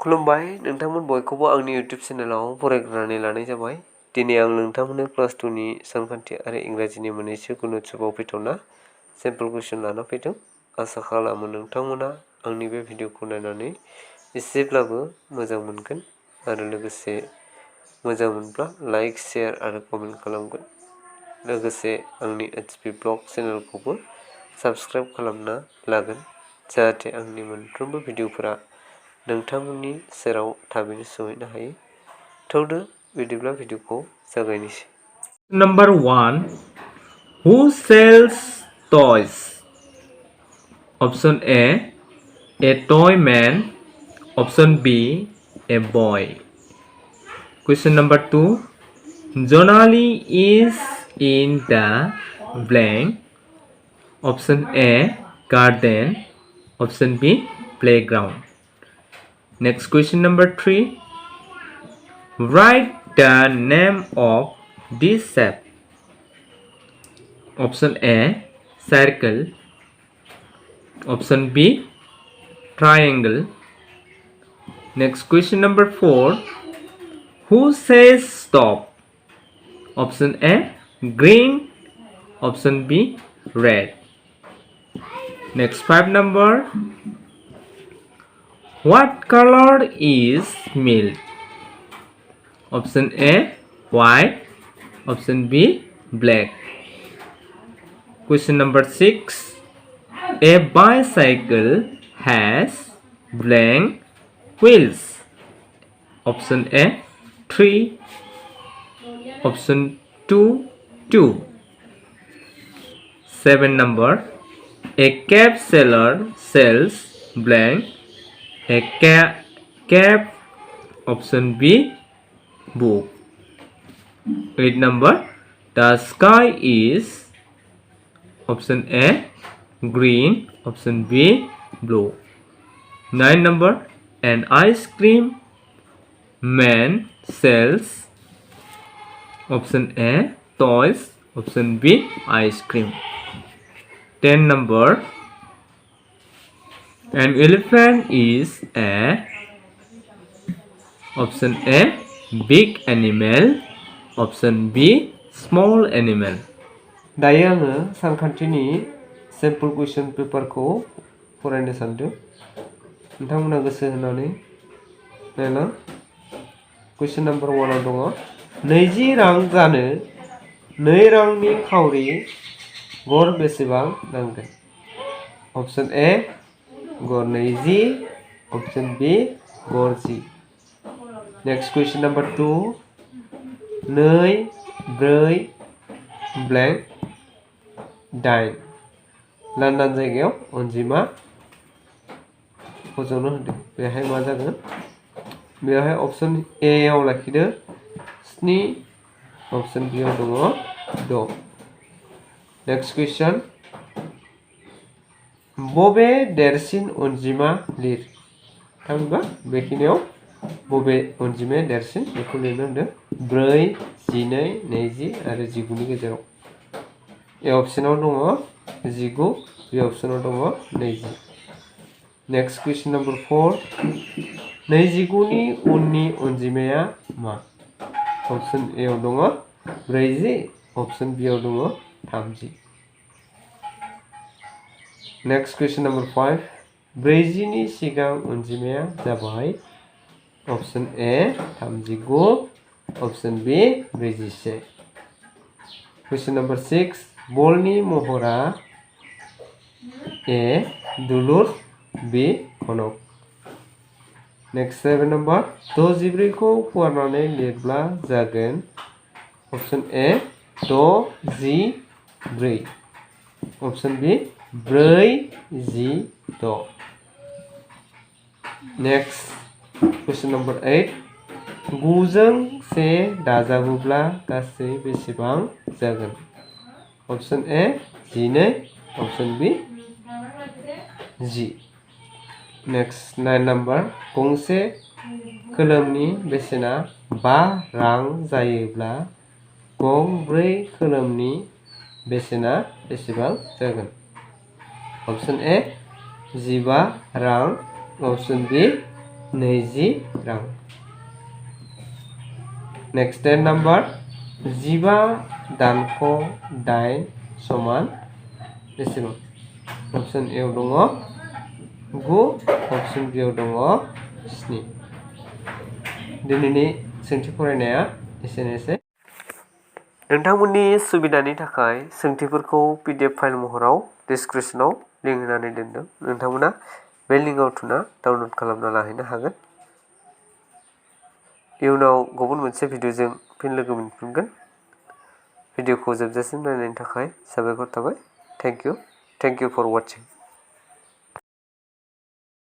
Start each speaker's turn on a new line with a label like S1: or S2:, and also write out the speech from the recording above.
S1: खुलुमबाय नोंथांमोन बयखौबो आंनि YouTube चेनेलाव फरायग्रोनानै लानाय जाबाय। दिनै आं नोंथांमोननो क्लास 2 नि सानखान्थि आरो इंराजिनि मोननैसो गुनोत्सवआव फैथावना सिम्पल कुइसन लाना फैदों। आसा खालामो नोंथांमोना आंनि बे भिडिअखौ नायनानै एसेब्लाबो मोजां मोनगोन आरो लोगोसे मोजां मोनब्ला लाइक शेयार आरो कमेन्ट खालामगोन। लोगोसे आंनि HP ब्लग चेनेलखौबो साबस्क्राइब खालामना लागोन जाहाथे आंनि मोनफ्रोमबो भिडिअफोरा नोंथांमोननि सेराव थाबैनो सहैनो हायो। थौदो बिदिब्ला भिडिअखौ जागायनोसै।
S2: Number 1. Who sells toys? Option A toy man. Option B, a boy. Question number 2. Jonali is in the blank. Option A, garden. Option B, playground. Next question number 3. Write the name of this shape. Option A, circle. Option B, triangle. Next question number 4. Who says stop? Option A, green. Option B, red. Next 5 number. What color is milk? Option A, white. Option B, black. Question number 6. A bicycle has blank wheels. Option A, 3. Option 2, 2. 7 number. A cab seller sells blank a cab. Option B, book. 8 number. The sky is option A, green. Option B, blue. 9 number. An ice cream man sells option A, toys. Option B, ice cream. 10 number. An elephant is a option A, big animal. Option B, small animal.
S1: दायो आङो सानखान्थिनि simple question पेपारखौ फरायनो सानदों। नोंथांमोना गोसो होनानै नायना। Question number 1 आव दङ 20 रां जानो 2 रांनि खावरि गर बेसेबां नांगोन? अप्शन ए गर 20. अप्शन बी गर 10. नेक्स्ट कुइसन नम्बर 2 2 4 ब्लेंक 8 लांदां जायगायाव अनजिमा फज'नो होदों। बेहाय मा जागोन? बेहाय अप्शन ए आव लाखिदो 7. अप्शन बी आव दङ 6. नेक्स्ट क्वेश्चन बबे देरसिन अनजिमा लिर। थामहिनबा बेखिनियाव बबे अनजिमाया देरसिन बेखौ लिरनो होदों। 4 12 20 आरो 19 नि गेजेराव। ए अप्शनाव दङ 19, बी अप्शनाव दङ 20। नेक्स्ट क्वेश्चन नम्बर 4 29 नि उननि अनजिमाया मा? अप्शन ए आव दङ 40. अप्शन बी आव दङ 30। नेक्स्ट क्वेश्चन नम्बर 5 40 नि सिगां अनजिमाया जाबाय option A 39. Option B 41। Question number 6 बलनि महरा ए दुलुर बी घनक। नेक्स्ट 7 नम्बर 64 खौ फुवारनानै लिरब्ला जागोन option A 64. Option B 46. Next question number 8 9 जों 1 दाजाबोब्ला गासै बेसेबां जागोन? Option A 12. Option B 10. Next 9 number गंसे खोलोमनि बेसेना 5 रां जायोब्ला गंब्रै खोलोमनि बेसेना बेसेबां जागोन? अप्शन ए 15 रां. अप्शन बी 20 रां। नेक्स्ट डेट नाम्बार 15 दानख' 8 समान बेसेबां? अप्शन ए आव दङ 9, अप्शन बि आव दङ 7। दिनैनि सोंथि फरायनाया एसेनोसै। नोंथांमोननि सुबिदानि थाखाय सोंथिफोरखौ PDF फाइल महराव डिसक्रिपसनाव लिंक होनानै दोनदों। नोंथांमोना बे लिंकआव थुना डाउनलड खालामना लाहैनो हागोन। इयुनाव गुबुन मोनसे भिडिअजों फिन लोगो मोनफिनगोन। भिडिअखौ जोबजासिम नायनायनि थाखाय साबायखर थाबाय। Thank you for वाचिं।